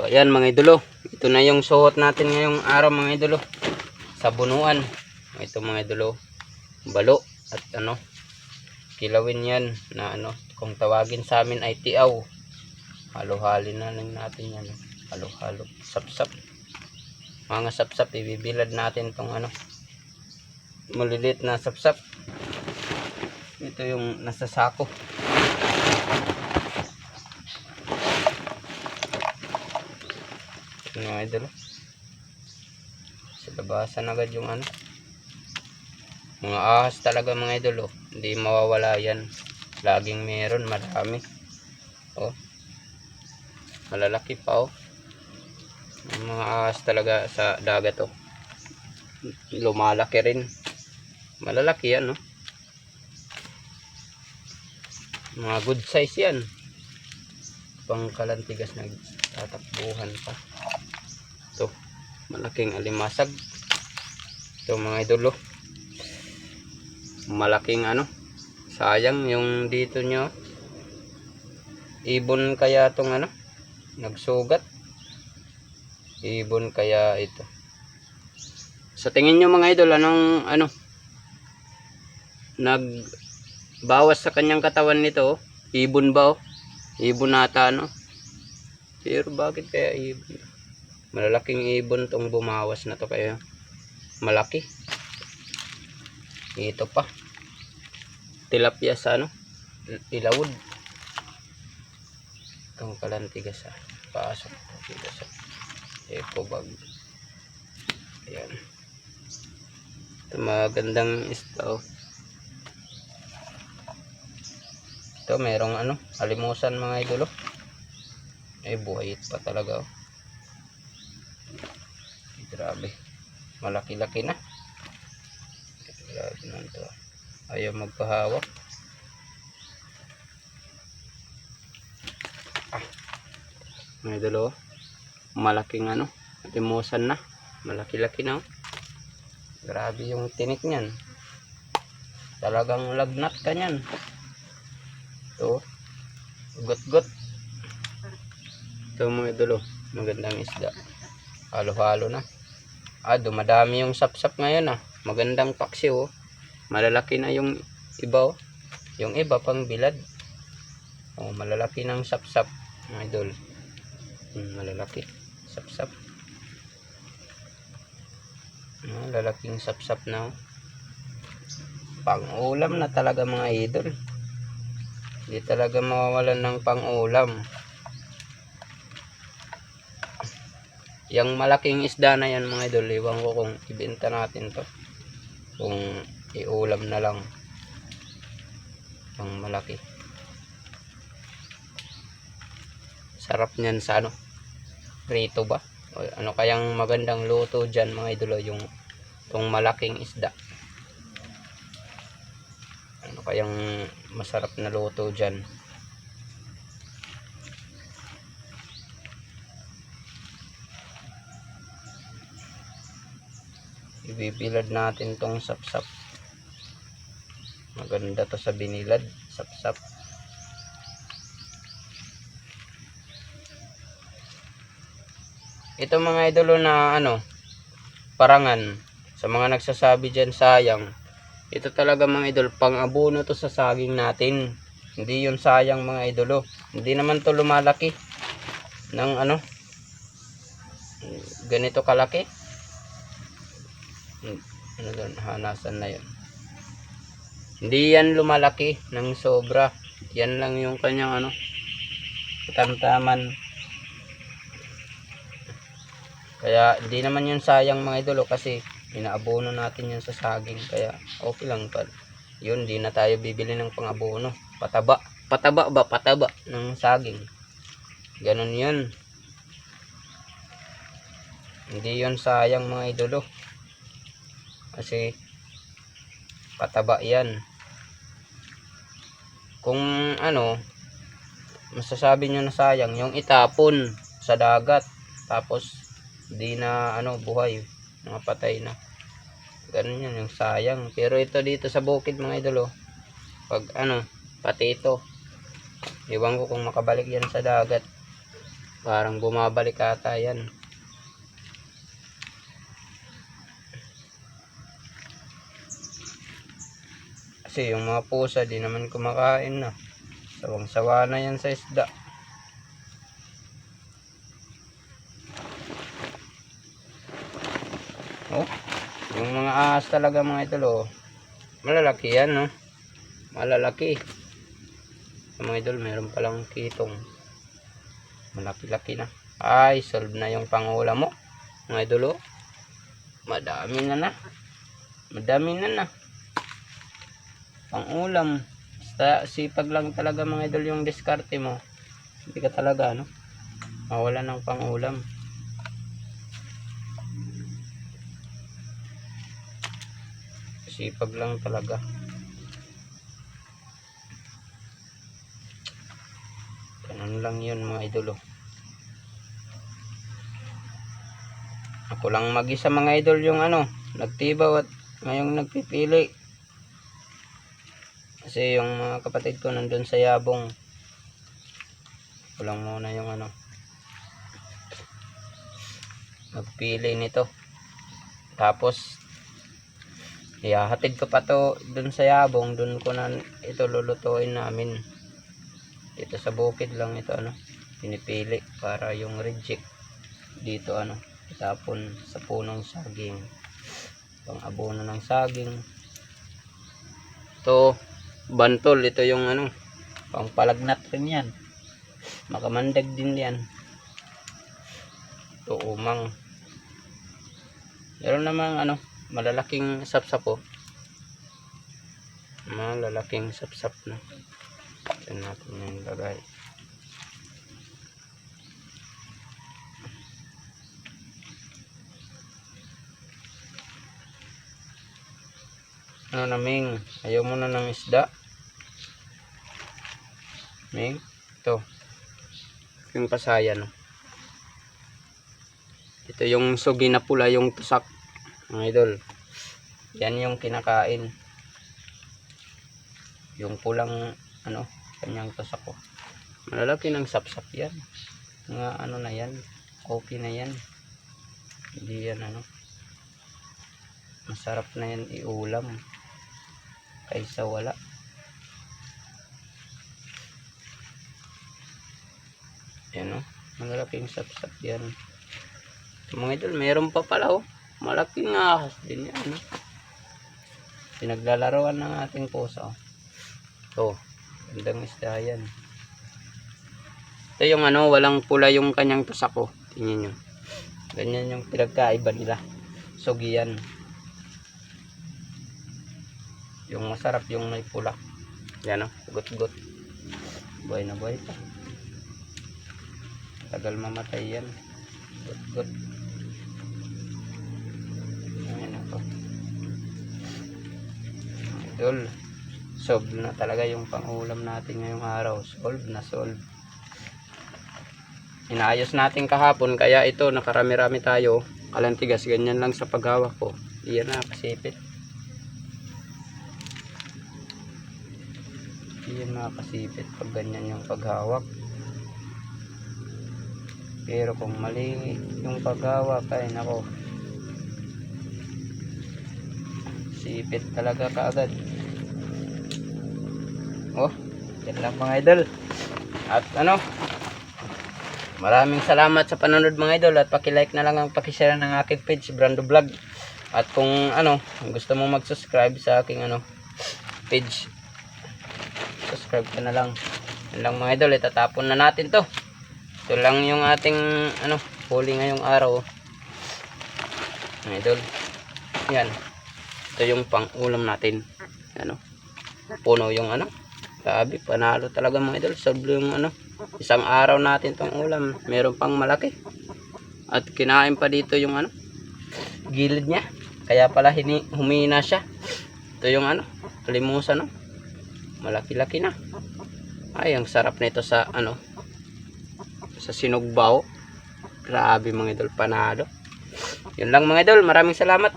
So ayan mga idolo, ito na yung suot natin ngayong araw mga idolo sa bunuan. Ito mga idolo, balo at kilawin yan na kung tawagin sa amin ay tiaw. Halo-halin na lang natin yan, halo-halo, sapsap. Mga sapsap, ibibilad natin tong maliliit na sapsap. Ito yung nasa sako. Mga idol, sa labasan agad yung mga ahas talaga mga idol, hindi mawawala yan, laging meron, marami, malalaki pa mga ahas talaga sa dagat lumalaki rin, malalaki yan mga good size yan, pangkalantigas nagtatakbuhan pa. Ito, malaking alimasag. Ito mga idolo, malaking sayang yung dito nyo, ibon kaya itong nagsugat, ibon kaya ito. Sa tingin nyo mga idol, anong nagbawas sa kanyang katawan nito? Ibon ba ibon ata pero bakit kaya ibon? Malalaking ibon tong bumawas na to, kaya malaki. Ito pa, tilapia sa ilawod. Itong kalantigas pasok dito sa eco bag. Ayan, ito magandang isda ito, merong halimusan mga idolo, buhay pa talaga grabe, malaki-laki na. Grabe na ito, ayaw magpahawak. Mga idolo, malaking limusan na, malaki-laki na grabe yung tinik niyan, talagang lagnat ka niyan. Ito, got-got. Ito mga idolo, magandang isda, halo-halo na. Dumadami yung sapsap ngayon magandang paksi malalaki na yung iba yung iba pang bilad. Malalaki ng sapsap mga idol, malalaki sapsap, lalaking sapsap na pang ulam na talaga mga idol, hindi talaga mawawalan ng pang ulam. Yung malaking isda na yan mga idol, iwan ko kung ibenta natin to, kung iulam na lang yung malaki. Sarap niyan sa prito ba, o kayang magandang luto dyan mga idol, yung itong malaking isda, kayang masarap na luto dyan. Ibibilad natin tong sapsap, maganda to sa binilad, sapsap. Ito mga idolo na parangan, sa mga nagsasabi dyan sayang, ito talaga mga idol, pang abono to sa saging natin, hindi yun sayang mga idolo. Hindi naman to lumalaki ng ganito kalaki. Doon, nasan na yun, hindi yan lumalaki ng sobra, yan lang yung kanyang katamtaman. Kaya hindi naman yun sayang mga idolo, kasi inaabono natin yun sa saging, kaya okay lang pa yun. Hindi na tayo bibili ng pangabono, pataba ng saging, ganun yun, hindi yun sayang mga idolo, kasi pataba yan. Kung masasabi nyo na sayang, yung itapon sa dagat tapos di na buhay, mga patay na, ganun yan yung sayang. Pero ito dito sa bukid mga idolo, pag pati ito, iwan ko kung makabalik yan sa dagat, Parang bumabalik ata yan. Kasi yung mga pusa di naman kumakain na. Sawang-sawa na yan sa isda. Oh, yung mga ahas talaga mga idol, oh. Malalaki yan, no? Malalaki. So, mga idol, meron palang kitong. Malaki-laki na. Ay, solve na yung pangulam mo. Mga idol, oh. Madami na. Madami na. Pangulam. Basta sipag lang talaga mga idol yung diskarte mo. Hindi ka talaga, no? Mawala ng pangulam. Sipag lang talaga. Ganun lang yun mga idol, oh. Ako lang mag-isa mga idol yung nagtibaw at ngayong nagpipili. Kasi yung mga kapatid ko nandun sa Yabong. Ako lang muna yung magpili nito. Tapos ihahatid ko pa to dun sa Yabong. Dun ko na ito lulutuin namin. Dito sa bukid lang ito pinipili para yung reject dito itapon sa punong saging, pang abono ng saging. Ito bantol, ito yung pang palagnat rin yan, makamandag din yan. Ito umang, meron namang malalaking sapsap, malalaking sapsap na. Tignan natin yung lagay. Ming, ayaw mo na ng isda, Ming. Ito yung pasayan, ito yung sugi na pula, yung tusak mga idol. Yan yung kinakain, yung pulang kanyang tusak ko. Malalaki ng sapsap yan, mga na yan, okay na yan. Hindi yan masarap na yan iulam kaysa wala. Yan malalaking sapsap yan. So, mga idol, mayroon pa pala malaking ahas din yan pinaglalaroan ng ating pusa. Ito, gandang isda yan. Ito yung walang pula yung kanyang tusak ko. Tingnan nyo, ganyan yung pinagkaiba nila. Sugi yan. Yung masarap yung may pula. Yan gut-gut. Buhay na buhay pa. Tagal mamatay yan. Gut-gut. Ayan idol, solve na talaga yung pangulam natin ngayong araw. Solve. Inaayos natin kahapon, kaya ito nakarami-rami tayo. Kalantigas, ganyan lang sa paghawak ko. Iyan na, kasipit. Iyan na, kasipit pag ganyan yung paghawak. Pero kung mali yung paghawak, ay nako, sipit talaga kaagad. Yan lang mga idol. At maraming salamat sa panonood mga idol, at paki-like na lang ang paki-share ng aking page, Brando Vlog. At kung gusto mo mag-subscribe sa aking page, subscribe ka na lang. Yan lang mga idol, itatapon na natin to. Ito lang yung ating huli ngayong araw mga idol. Yan, ito yung pang-ulam natin. Puno yung grabe, panalo talaga mga idol. Solve yung isang araw natin tong ulam. Meron pang malaki. At kinain pa dito yung gilid niya. Kaya pala humina siya. Ito yung kalimusan malaki-laki na. Ay, ang sarap nito sa sa sinugbaw. Grabe mga idol, panalo. Yun lang mga idol, maraming salamat.